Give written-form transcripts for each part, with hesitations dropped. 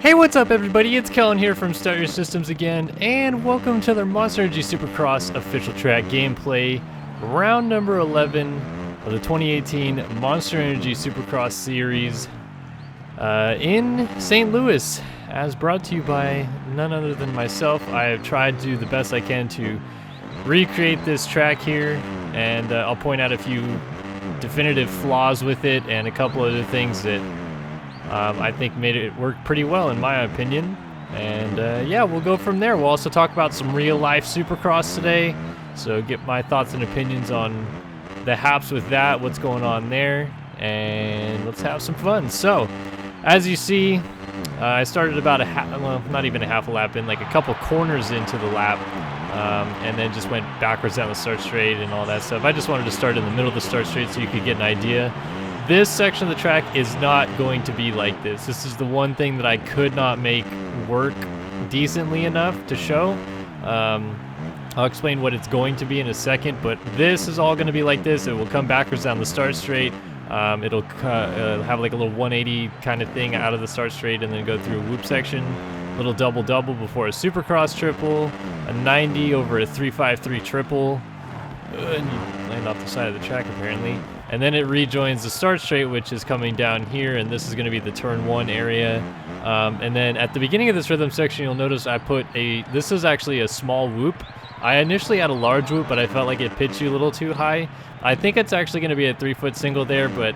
Hey, what's up everybody? It's Kellen here from Start Your Systems again, and welcome to the Monster Energy Supercross official track gameplay, round number 11 of the 2018 Monster Energy Supercross series in St. Louis, as brought to you by none other than myself. I have tried to do the best I can to recreate this track here, and I'll point out a few definitive flaws with it and a couple other things that I think made it work pretty well in my opinion. And yeah, we'll go from there. We'll also talk about some real life Supercross today, so get my thoughts and opinions on the haps with that, what's going on there, and let's have some fun. So as you see, I started about not even a half a lap in, like a couple corners into the lap, and then just went backwards down the start straight and all that stuff. I just wanted to start in the middle of the start straight so you could get an idea. This section of the track is not going to be like this. This is the one thing that I could not make work decently enough to show. I'll explain what it's going to be in a second, but this is all going to be like this. It will come backwards down the start straight. It'll have like a little 180 kind of thing out of the start straight and then go through a whoop section. Little double-double before a Supercross triple, a 90 over a 353 triple, and you land off the side of the track apparently. And then it rejoins the start straight, which is coming down here, and this is going to be the turn 1 area. And then at the beginning of this rhythm section, you'll notice I put this is actually a small whoop. I initially had a large whoop, but I felt like it pitched you a little too high. I think it's actually going to be a 3-foot single there, but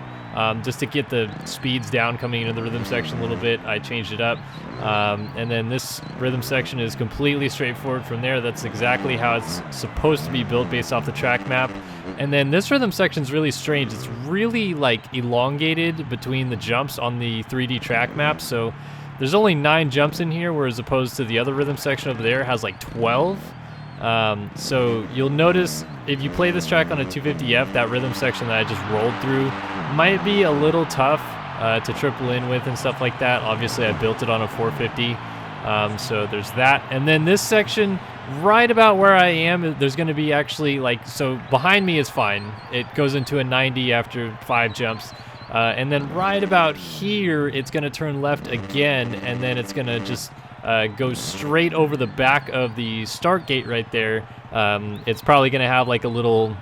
just to get the speeds down coming into the rhythm section a little bit, I changed it up. And then this rhythm section is completely straightforward from there. That's exactly how it's supposed to be built based off the track map. And then this rhythm section is really strange. It's really like elongated between the jumps on the 3D track map. So there's only 9 jumps in here, whereas opposed to the other rhythm section over there has like 12. So you'll notice if you play this track on a 250F, that rhythm section that I just rolled through might be a little tough to triple in with and stuff like that. Obviously I built it on a 450, so there's that. And then this section right about where I am, there's going to be actually like, so behind me is fine. It goes into a 90 after 5 jumps. And then right about here, it's going to turn left again, and then it's going to just go straight over the back of the start gate right there. It's probably going to have like a little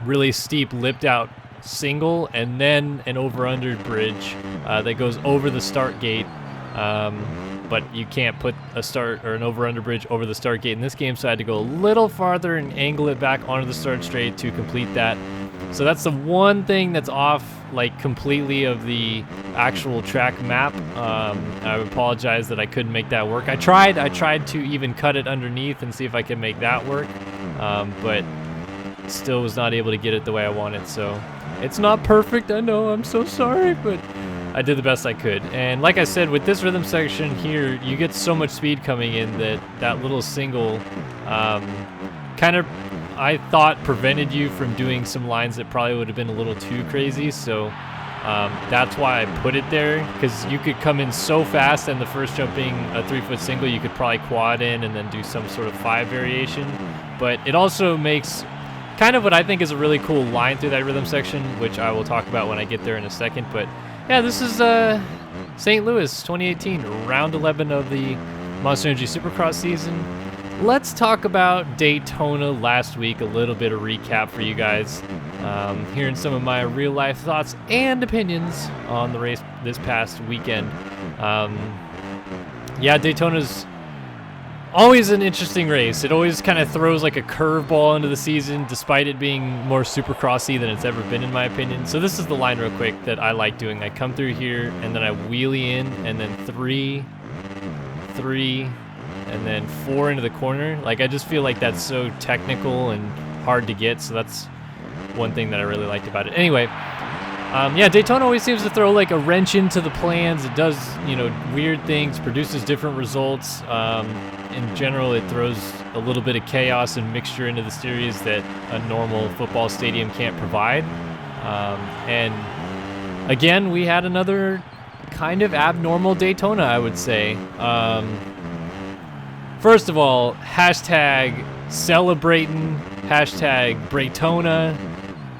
really steep lipped out single and then an over-under bridge that goes over the start gate. But you can't put a start or an over-under bridge over the start gate in this game, so I had to go a little farther and angle it back onto the start straight to complete that. So that's the one thing that's off like completely of the actual track map. I apologize that I couldn't make that work. I tried to even cut it underneath and see if I could make that work, but still was not able to get it the way I wanted. So it's not perfect, I know, I'm so sorry, but I did the best I could. And like I said, with this rhythm section here, you get so much speed coming in that little single kind of, I thought, prevented you from doing some lines that probably would have been a little too crazy. So that's why I put it there, because you could come in so fast, and the first jump being a 3-foot single, you could probably quad in and then do some sort of 5 variation. But it also makes kind of what I think is a really cool line through that rhythm section, which I will talk about when I get there in a second. But yeah, this is St. Louis 2018, round 11 of the Monster Energy Supercross season. Let's talk about Daytona last week, a little bit of recap for you guys. Hearing some of my real life thoughts and opinions on the race this past weekend. Yeah, Daytona's always an interesting race. It always kind of throws like a curveball into the season, despite it being more Supercrossy than it's ever been, in my opinion. So this is the line real quick that I like doing. I come through here, and then I wheelie in, and then 3, and then 4 into the corner. Like, I just feel like that's so technical and hard to get, so that's one thing that I really liked about it. Anyway, yeah, Daytona always seems to throw like a wrench into the plans. It does, you know, weird things, produces different results. In general, it throws a little bit of chaos and mixture into the series that a normal football stadium can't provide. And again, we had another kind of abnormal Daytona, I would say. First of all, hashtag celebrating, hashtag Braytona.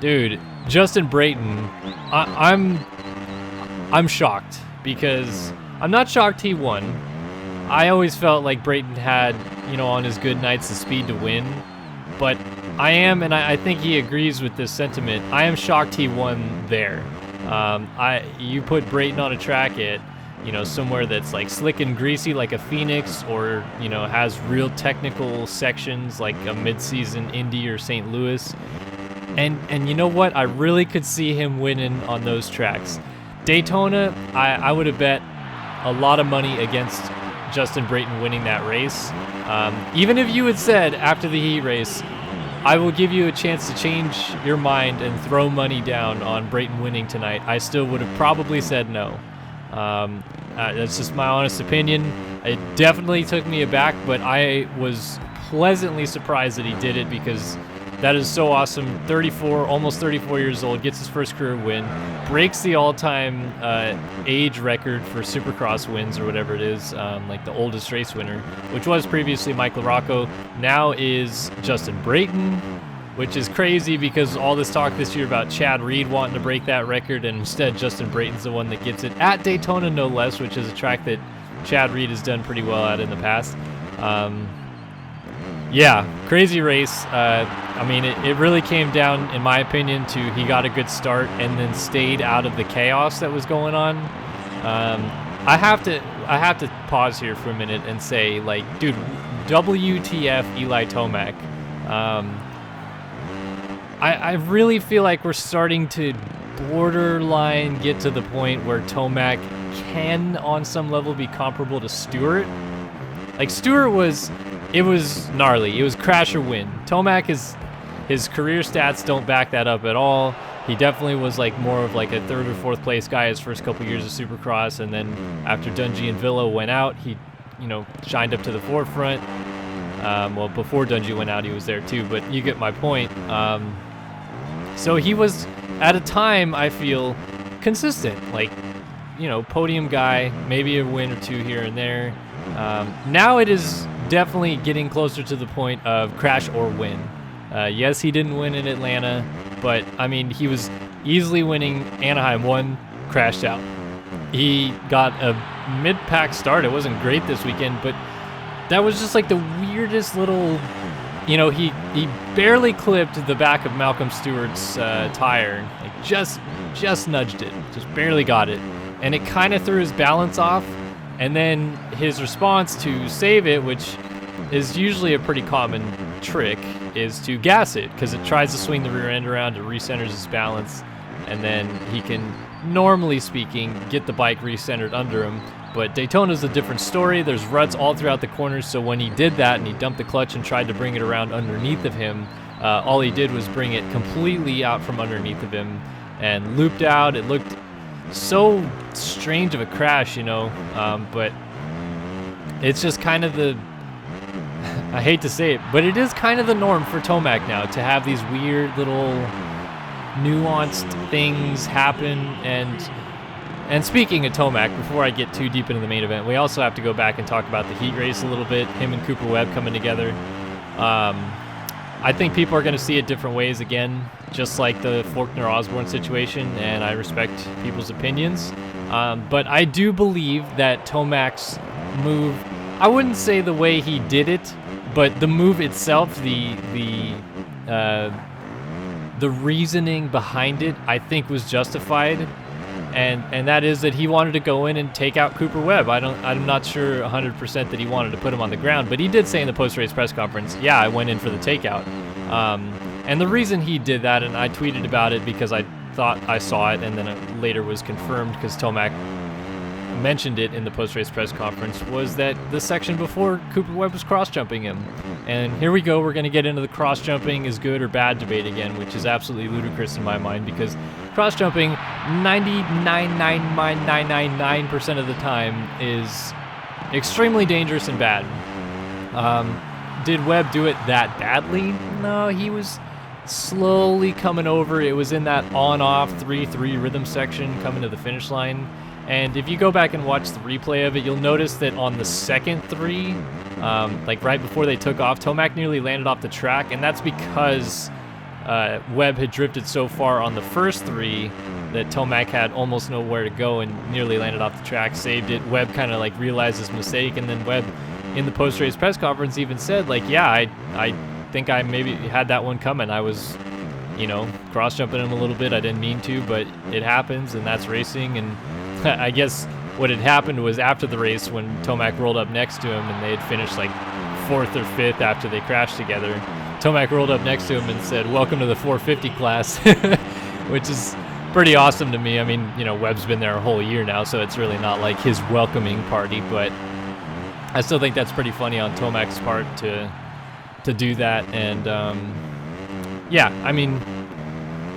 Dude, Justin Brayton, I'm shocked, because I'm not shocked he won. I always felt like Brayton had, you know, on his good nights, the speed to win. But I am, and I think he agrees with this sentiment, I am shocked he won there. You put Brayton on a track at, you know, somewhere that's like slick and greasy like a Phoenix, or, you know, has real technical sections like a mid-season Indy or St. Louis. And you know what? I really could see him winning on those tracks. Daytona, I would have bet a lot of money against Justin Brayton winning that race. Even if you had said after the heat race, I will give you a chance to change your mind and throw money down on Brayton winning tonight, I still would have probably said no. That's just my honest opinion. It definitely took me aback, but I was pleasantly surprised that he did it, because that is so awesome. 34, almost 34 years old, gets his first career win, breaks the all-time age record for Supercross wins, or whatever it is, like the oldest race winner, which was previously Michael Rocco, now is Justin Brayton, which is crazy because all this talk this year about Chad Reed wanting to break that record, and instead Justin Brayton's the one that gets it at Daytona, no less, which is a track that Chad Reed has done pretty well at in the past. Yeah, crazy race. I mean, it really came down, in my opinion, to he got a good start and then stayed out of the chaos that was going on. I have to pause here for a minute and say, like, dude, WTF Eli Tomac. I really feel like we're starting to borderline get to the point where Tomac can, on some level, be comparable to Stewart. Like, Stewart was gnarly. It was crash or win. Tomac, his career stats don't back that up at all. He definitely was like more of like a third or fourth place guy his first couple years of Supercross, and then after Dungey and Villa went out, he, you know, shined up to the forefront. Well, before Dungey went out, he was there too, but you get my point. So he was, at a time, I feel, consistent. Like, you know, podium guy, maybe a win or two here and there. Now it is definitely getting closer to the point of crash or win. Yes, he didn't win in Atlanta, but, I mean, he was easily winning. Anaheim won, crashed out. He got a mid-pack start. It wasn't great this weekend, but that was just like the weirdest little, you know, he barely clipped the back of Malcolm Stewart's tire. Like, just nudged it, just barely got it. And it kind of threw his balance off. And then his response to save it, which is usually a pretty common trick, is to gas it, because it tries to swing the rear end around, it recenters its balance, and then he can, normally speaking, get the bike recentered under him. But Daytona's a different story. There's ruts all throughout the corners, so when he did that and he dumped the clutch and tried to bring it around underneath of him, all he did was bring it completely out from underneath of him and looped out. It looked so strange of a crash, you know, but it's just kind of the, I hate to say it, but it is kind of the norm for Tomac now to have these weird little nuanced things happen. And speaking of Tomac, before I get too deep into the main event, we also have to go back and talk about the heat race a little bit, him and Cooper Webb coming together. I think people are going to see it different ways again, just like the Faulkner-Osborne situation, and I respect people's opinions. But I do believe that Tomac's move, I wouldn't say the way he did it, but the move itself, the reasoning behind it, I think was justified. And that is that he wanted to go in and take out Cooper Webb. I'm not sure 100% that he wanted to put him on the ground, but he did say in the post-race press conference, yeah, I went in for the takeout. And the reason he did that, and I tweeted about it because I thought I saw it, and then it later was confirmed because Tomac mentioned it in the post-race press conference, was that the section before Cooper Webb was cross-jumping him. And here we go, we're going to get into the cross-jumping is good or bad debate again, which is absolutely ludicrous in my mind, because cross-jumping 99.999% of the time is extremely dangerous and bad. Did Webb do it that badly? No, he was slowly coming over. It was in that on-off 3-3 rhythm section coming to the finish line. And if you go back and watch the replay of it, you'll notice that on the second three, like right before they took off, Tomac nearly landed off the track, and that's because Webb had drifted so far on the first 3 that Tomac had almost nowhere to go and nearly landed off the track, saved it. Webb kind of like realized his mistake, and then Webb in the post-race press conference even said like, yeah, I think I maybe had that one coming. I was, you know, cross-jumping him a little bit. I didn't mean to, but it happens, and that's racing. And I guess what had happened was after the race when Tomac rolled up next to him and they had finished like 4th or 5th after they crashed together, Tomac rolled up next to him and said, "Welcome to the 450 class," which is pretty awesome to me. I mean, you know, Webb's been there a whole year now, so it's really not like his welcoming party, but I still think that's pretty funny on Tomac's part to do that. And yeah, I mean,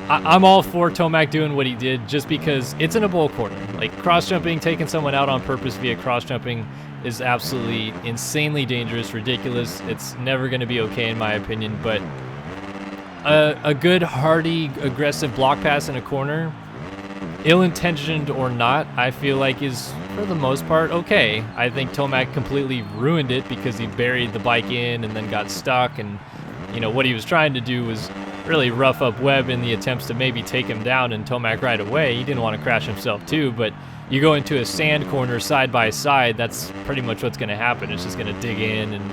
I'm all for Tomac doing what he did just because it's in a bowl corner. Like, cross-jumping, taking someone out on purpose via cross-jumping is absolutely insanely dangerous, ridiculous. It's never going to be okay in my opinion, but a good, hardy, aggressive block pass in a corner, ill-intentioned or not, I feel like is, for the most part, okay. I think Tomac completely ruined it because he buried the bike in and then got stuck, and, you know, what he was trying to do was really rough up Webb in the attempts to maybe take him down, and Tomac right away, he didn't want to crash himself too, but you go into a sand corner side by side, that's pretty much what's going to happen. It's just going to dig in and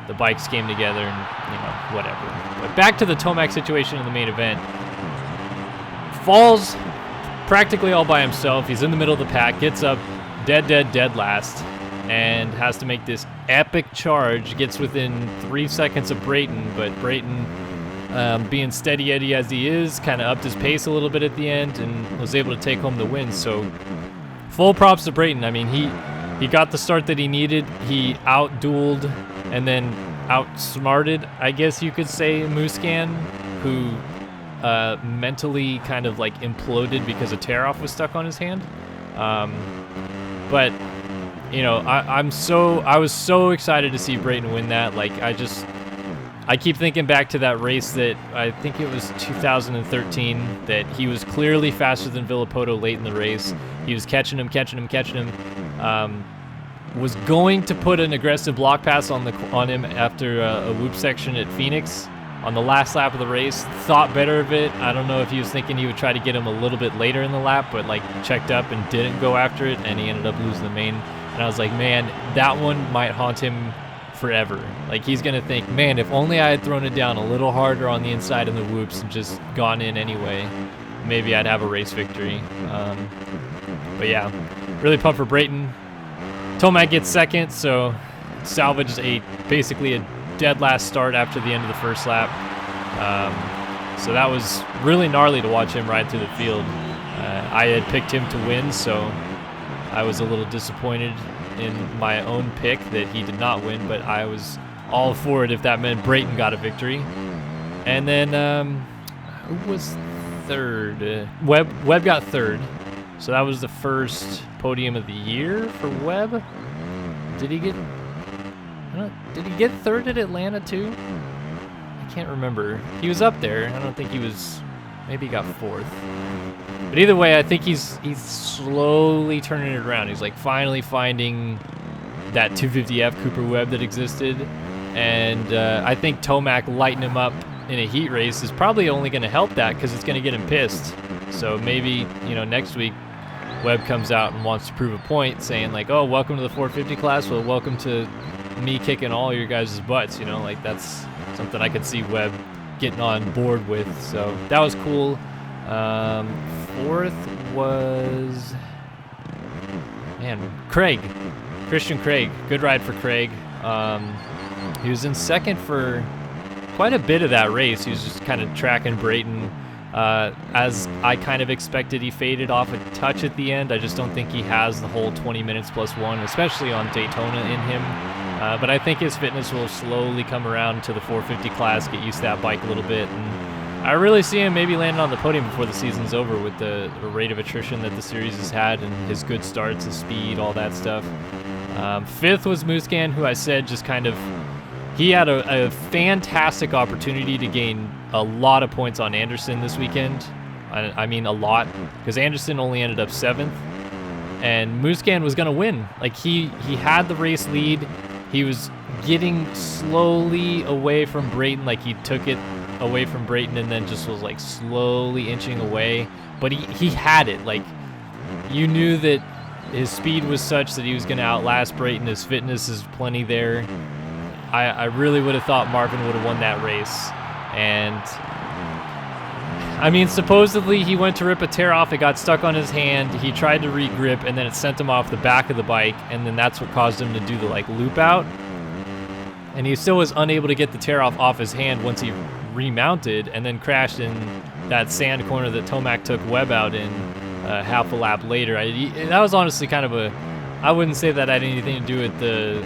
the bikes came together and, you know, whatever. But back to the Tomac situation in the main event. Falls practically all by himself. He's in the middle of the pack, gets up dead last, and has to make this epic charge. Gets within 3 seconds of Brayton, but Brayton, being steady Eddie as he is, kind of upped his pace a little bit at the end and was able to take home the win. So full props to Brayton. I mean, he got the start that he needed. He out-dueled and then outsmarted, I guess you could say, Muscan, who mentally kind of like imploded because a tear-off was stuck on his hand. But you know, I was so excited to see Brayton win that. Like, I keep thinking back to that race that I think it was 2013 that he was clearly faster than Villapoto late in the race. He was catching him. Was going to put an aggressive block pass on him after a whoop section at Phoenix on the last lap of the race. Thought better of it. I don't know if he was thinking he would try to get him a little bit later in the lap, but like checked up and didn't go after it, and he ended up losing the main. And I was like, man, that one might haunt him forever. Like, he's gonna think, man, if only I had thrown it down a little harder on the inside in the whoops and just gone in anyway, maybe I'd have a race victory. But yeah, really pumped for Brayton. Tomac gets second, so salvaged basically a dead last start after the end of the first lap. So that was really gnarly to watch him ride through the field. I had picked him to win, so I was a little disappointed in my own pick that he did not win, but I was all for it if that meant Brayton got a victory. And then who was third? Webb got third, so that was the first podium of the year for Webb. Did he get third at Atlanta too? I can't remember. He was up there. I don't think he was. Maybe he got fourth. But either way, I think he's slowly turning it around. He's like finally finding that 250F Cooper Webb that existed, and I think Tomac lighting him up in a heat race is probably only going to help that because it's going to get him pissed. So maybe, you know, next week Webb comes out and wants to prove a point, saying like, "Oh, welcome to the 450 class. Well, welcome to me kicking all your guys' butts." You know, like that's something I could see Webb getting on board with. So that was cool. Fourth was, man, Christian Craig. Good ride for Craig. He was in second for quite a bit of that race. He was just kind of tracking Brayton. As I kind of expected, he faded off a touch at the end. I just don't think he has the whole 20 minutes plus one, especially on Daytona in him. But I think his fitness will slowly come around to the 450 class, get used to that bike a little bit, and I really see him maybe landing on the podium before the season's over with the rate of attrition that the series has had and his good starts, his speed, all that stuff. Fifth was Muscan, who I said just kind of, he had a fantastic opportunity to gain a lot of points on Anderson this weekend. I mean a lot, because Anderson only ended up 7th, and Muscan was going to win. Like he had the race lead. He was getting slowly away from Brayton. Like he took it away from Brayton and then just was like slowly inching away. But he had it. Like, you knew that his speed was such that he was going to outlast Brayton. His fitness is plenty there. I really would have thought Marvin would have won that race. And I mean, supposedly he went to rip a tear off. It got stuck on his hand. He tried to re-grip, and then it sent him off the back of the bike, and then that's what caused him to do the like loop out. And he still was unable to get the tear off his hand once he remounted, and then crashed in that sand corner that Tomac took Webb out in half a lap later. That was honestly kind of I wouldn't say that had anything to do with the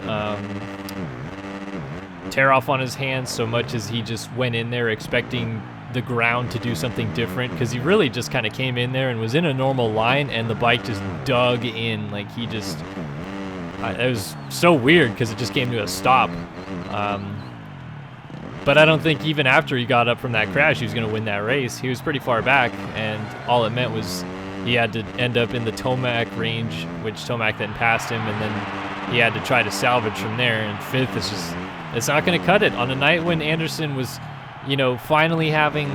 tear off on his hand so much as he just went in there expecting the ground to do something different, because he really just kind of came in there and was in a normal line, and the bike just dug in. Like, he just it was so weird because it just came to a stop. But I don't think even after he got up from that crash he was going to win that race. He was pretty far back, and all it meant was he had to end up in the Tomac range, which Tomac then passed him, and then he had to try to salvage from there. And fifth is just, it's not going to cut it on a night when Anderson was, you know, finally having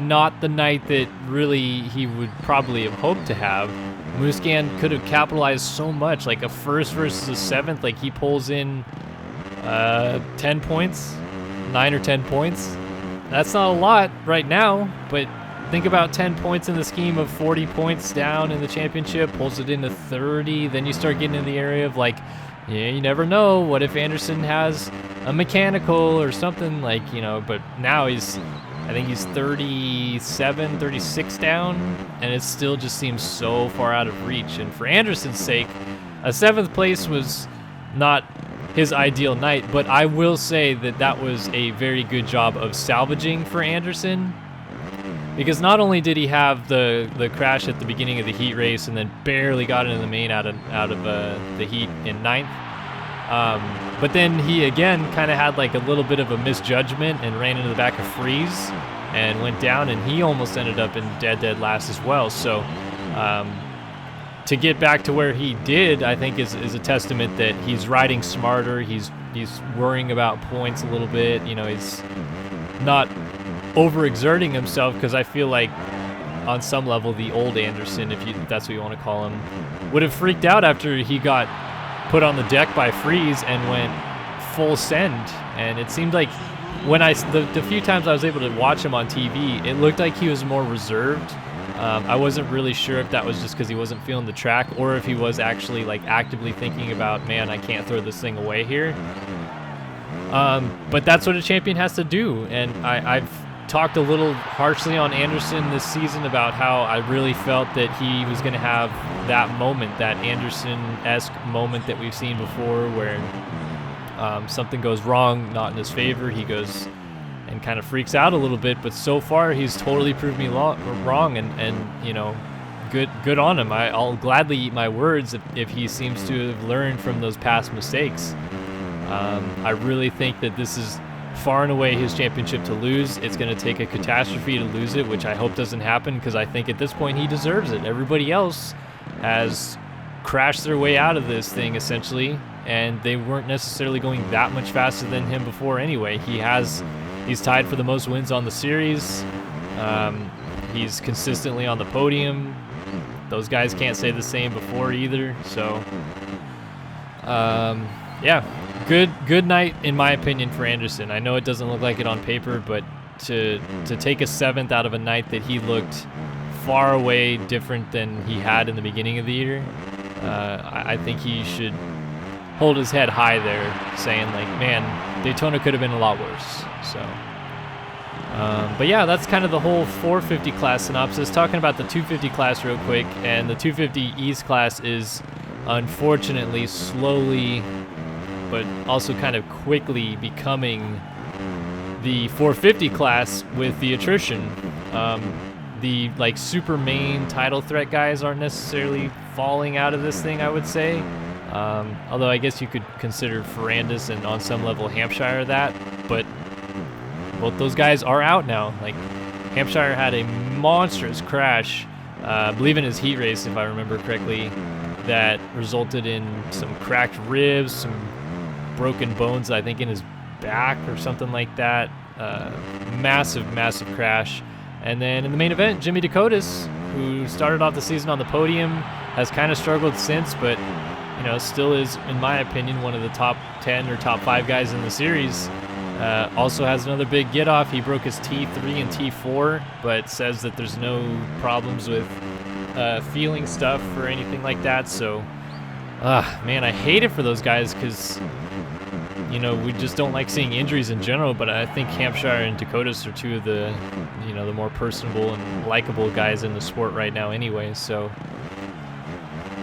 not the night that really he would probably have hoped to have. Musquin could have capitalized so much, like a first versus a seventh. Like, he pulls in 10 points, 9 or 10 points. That's not a lot right now, but think about 10 points in the scheme of 40 points down in the championship, pulls it into 30. Then you start getting in the area of like, yeah, you never know. What if Anderson has a mechanical or something, like, you know, but now I think he's 37, 36 down, and it still just seems so far out of reach. And for Anderson's sake, a 7th place was not his ideal night, but I will say that that was a very good job of salvaging for Anderson, because not only did he have the crash at the beginning of the heat race and then barely got into the main out of the heat in 9th, but then he again kind of had like a little bit of a misjudgment and ran into the back of Freeze and went down, and he almost ended up in dead last as well. So to get back to where he did, I think is a testament that he's riding smarter. He's worrying about points a little bit. You know, he's not overexerting himself, because I feel like on some level the old Anderson, if that's what you want to call him, would have freaked out after he got put on the deck by Freeze and went full send. And it seemed like when the few times I was able to watch him on TV, it looked like he was more reserved. I wasn't really sure if that was just because he wasn't feeling the track, or if he was actually like actively thinking about, man, I can't throw this thing away here. But that's what a champion has to do. And I've talked a little harshly on Anderson this season about how I really felt that he was going to have that moment, that Anderson-esque moment that we've seen before, where something goes wrong, not in his favor, he goes and kind of freaks out a little bit. But so far he's totally proved me wrong, and you know, good on him. I'll gladly eat my words if he seems to have learned from those past mistakes. I really think that this is far and away his championship to lose. It's going to take a catastrophe to lose it, which I hope doesn't happen, because I think at this point he deserves it. Everybody else has crashed their way out of this thing essentially, and they weren't necessarily going that much faster than him before anyway. He's tied for the most wins on the series. He's consistently on the podium. Those guys can't say the same before either. So yeah, good night in my opinion for Anderson. I know it doesn't look like it on paper, but to take a 7th out of a night that he looked far away different than he had in the beginning of the year, I think he should hold his head high there, saying like, man, Daytona could have been a lot worse. So but yeah, that's kind of the whole 450 class synopsis. Talking about the 250 class real quick, and the 250 East class is unfortunately slowly but also kind of quickly becoming the 450 class with the attrition. The like super main title threat guys aren't necessarily falling out of this thing, I would say. Although I guess you could consider Ferrandis and on some level Hampshire that, but both those guys are out now. Like, Hampshire had a monstrous crash, I believe in his heat race, if I remember correctly, that resulted in some cracked ribs, some broken bones, I think in his back or something like that. Massive, massive crash. And then in the main event, Jimmy Dakotas, who started off the season on the podium, has kind of struggled since, but still is, in my opinion, one of the top 10 or top 5 guys in the series. Also has another big get off. He broke his T3 and T4, but says that there's no problems with feeling stuff or anything like that. So, man, I hate it for those guys because, we just don't like seeing injuries in general. But I think Hampshire and Dakotas are two of the, the more personable and likable guys in the sport right now anyway. So,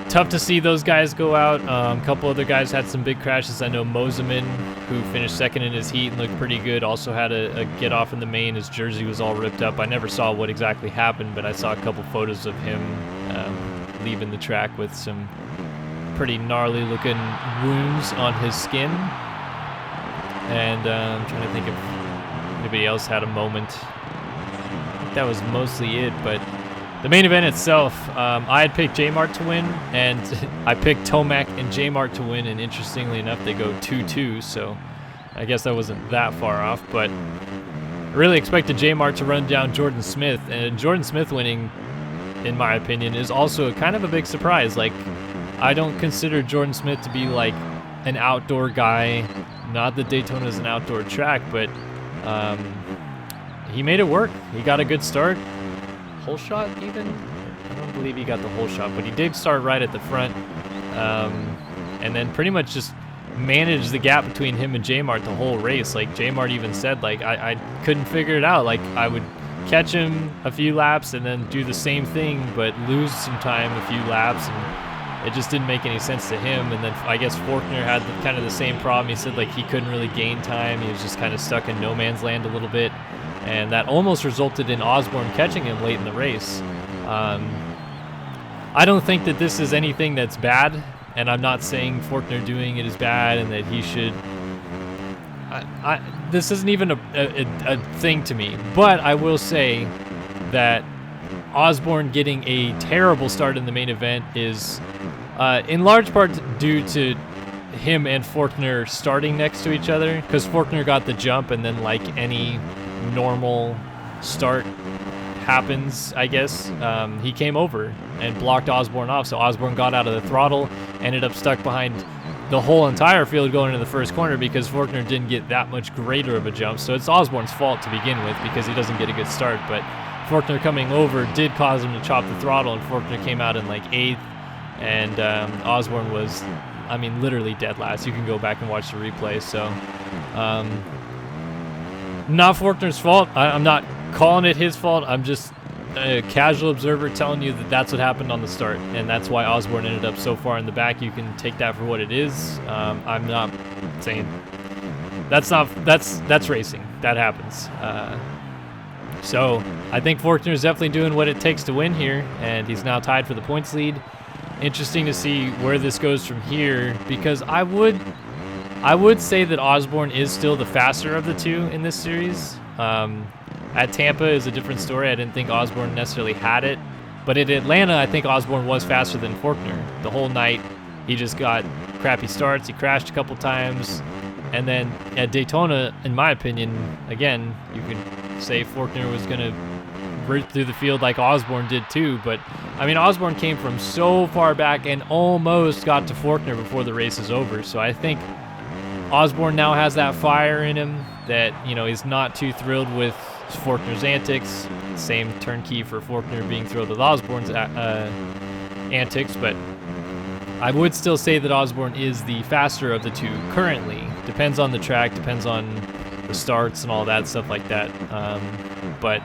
tough to see those guys go out. A couple other guys had some big crashes. I know Moseman, who finished second in his heat and looked pretty good, also had a get off in the main. His jersey was all ripped up. I never saw what exactly happened, but I saw a couple photos of him leaving the track with some pretty gnarly looking wounds on his skin. And I'm trying to think if anybody else had a moment. I think that was mostly it, but the main event itself, I had picked J-Mart to win, and I picked Tomac and J-Mart to win, and interestingly enough, they go 2-2, so I guess I wasn't that far off, but I really expected J-Mart to run down Jordan Smith, and Jordan Smith winning, in my opinion, is also kind of a big surprise. Like, I don't consider Jordan Smith to be like an outdoor guy. Not that Daytona is an outdoor track, but he made it work. He got a good start. Whole shot even? I don't believe he got the whole shot, but he did start right at the front, and then pretty much just managed the gap between him and J-Mart the whole race. Like, J-Mart even said, like, I couldn't figure it out. Like, I would catch him a few laps and then do the same thing, but lose some time a few laps, and it just didn't make any sense to him. And then I guess Faulkner had kind of the same problem. He said, like, he couldn't really gain time. He was just kind of stuck in no man's land a little bit. And that almost resulted in Osborne catching him late in the race. I don't think that this is anything that's bad, and I'm not saying Faulkner doing it is bad and that he should. This isn't even a thing to me, but I will say that Osborne getting a terrible start in the main event is in large part due to him and Faulkner starting next to each other, because Faulkner got the jump, and then like any normal start happens, I guess, he came over and blocked Osborne off, so Osborne got out of the throttle, ended up stuck behind the whole entire field going into the first corner because Faulkner didn't get that much greater of a jump. So it's Osborne's fault to begin with because he doesn't get a good start, but Faulkner coming over did cause him to chop the throttle, and Faulkner came out in like 8th, and Osborne was, I mean, literally dead last. You can go back and watch the replay. So not Faulkner's fault. I'm not calling it his fault. I'm just a casual observer telling you that that's what happened on the start, and that's why Osborne ended up so far in the back. You can take that for what it is. I'm not saying that's racing. That happens. So I think Faulkner is definitely doing what it takes to win here, and he's now tied for the points lead. Interesting to see where this goes from here, because I would say that Osborne is still the faster of the two in this series. At Tampa is a different story. I didn't think Osborne necessarily had it, but at Atlanta, I think Osborne was faster than Faulkner. The whole night, he just got crappy starts. He crashed a couple times, and then at Daytona, in my opinion, again, you could say Faulkner was going to root through the field like Osborne did too, but I mean, Osborne came from so far back and almost got to Faulkner before the race is over. So I think Osborne now has that fire in him that, you know, he's not too thrilled with Faulkner's antics. Same turnkey for Faulkner being thrilled with Osborne's antics, but I would still say that Osborne is the faster of the two currently. Depends on the track, depends on the starts and all that stuff like that. But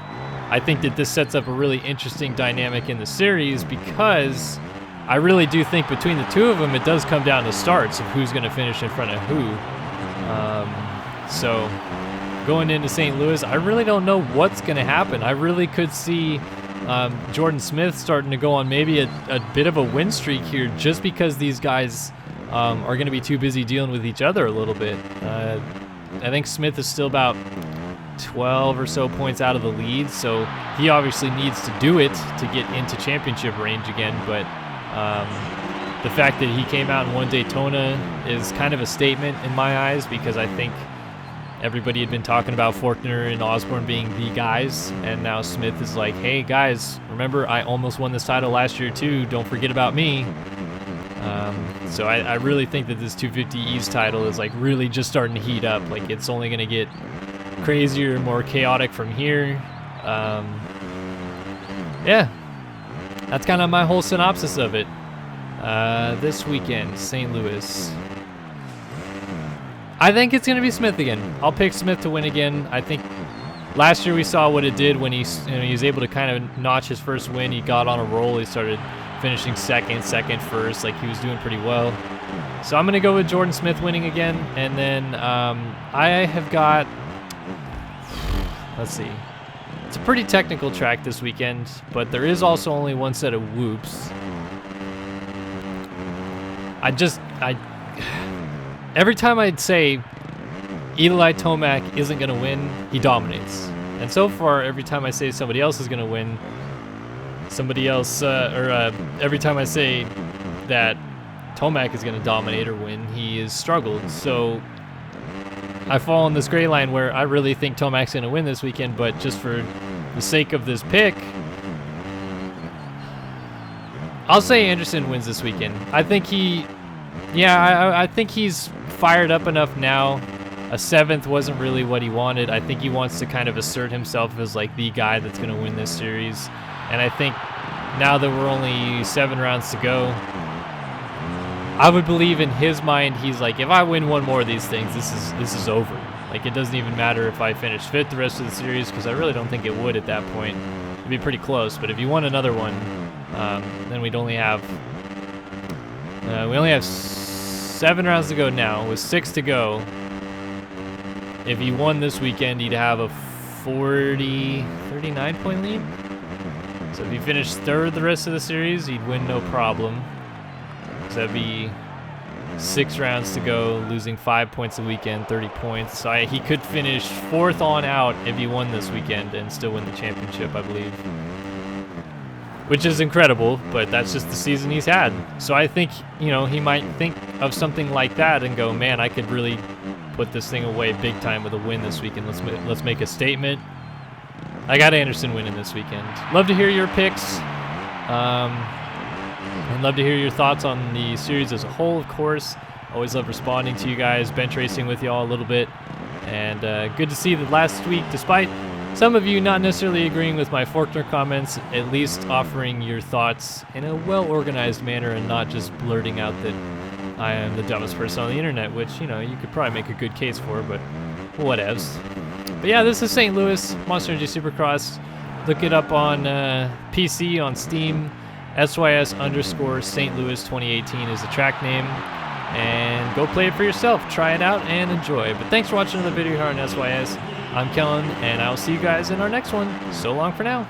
I think that this sets up a really interesting dynamic in the series, because I really do think between the two of them, it does come down to starts of who's going to finish in front of who. So going into St. Louis, I really don't know what's going to happen. I really could see Jordan Smith starting to go on maybe a bit of a win streak here, just because these guys are going to be too busy dealing with each other a little bit. I think Smith is still about 12 or so points out of the lead, so he obviously needs to do it to get into championship range again. But the fact that he came out and won Daytona is kind of a statement in my eyes, because I think everybody had been talking about Faulkner and Osborne being the guys, and now Smith is like, hey guys, remember I almost won this title last year too, don't forget about me. So I really think that this 250 East title is like really just starting to heat up. Like it's only going to get crazier and more chaotic from here. Yeah, that's kind of my whole synopsis of it. This weekend, St. Louis. I think it's going to be Smith again. I'll pick Smith to win again. I think last year we saw what it did when he was able to kind of notch his first win. He got on a roll. He started finishing second, first. Like he was doing pretty well. So I'm going to go with Jordan Smith winning again. And then I have got, let's see. It's a pretty technical track this weekend, but there is also only one set of whoops. Every time I'd say Eli Tomac isn't going to win, he dominates. And so far, every time I say somebody else is going to win, every time I say that Tomac is going to dominate or win, he has struggled. So I fall on this gray line where I really think Tomac's going to win this weekend, but just for the sake of this pick, I'll say Anderson wins this weekend. I think I think he's fired up enough now. A 7th wasn't really what he wanted. I think he wants to kind of assert himself as like the guy that's going to win this series. And I think now that we're only 7 rounds to go, I would believe in his mind, he's like, if I win one more of these things, this is over. Like it doesn't even matter if I finish 5th the rest of the series, because I really don't think it would at that point. It'd be pretty close. But if you won another one, then we'd only have 7 rounds to go now, with 6 to go. If he won this weekend, he'd have a 39 point lead. So if he finished 3rd the rest of the series, he'd win no problem. So that'd be 6 rounds to go, losing 5 points a weekend, 30 points. So he could finish 4th on out if he won this weekend and still win the championship, I believe. Which is incredible, but that's just the season he's had. So I think, he might think of something like that and go, man, I could really put this thing away big time with a win this weekend. Let's make a statement. I got Anderson winning this weekend. Love to hear your picks. And love to hear your thoughts on the series as a whole, of course. Always love responding to you guys, bench racing with y'all a little bit. And good to see that last week, despite some of you not necessarily agreeing with my Faulkner comments, at least offering your thoughts in a well-organized manner and not just blurting out that I am the dumbest person on the internet, which, you could probably make a good case for, but whatevs. But yeah, this is St. Louis, Monster Energy Supercross. Look it up on PC, on Steam. SYS_St. Louis 2018 is the track name. And go play it for yourself. Try it out and enjoy. But thanks for watching another video here on SYS. I'm Kellen, and I'll see you guys in our next one. So long for now.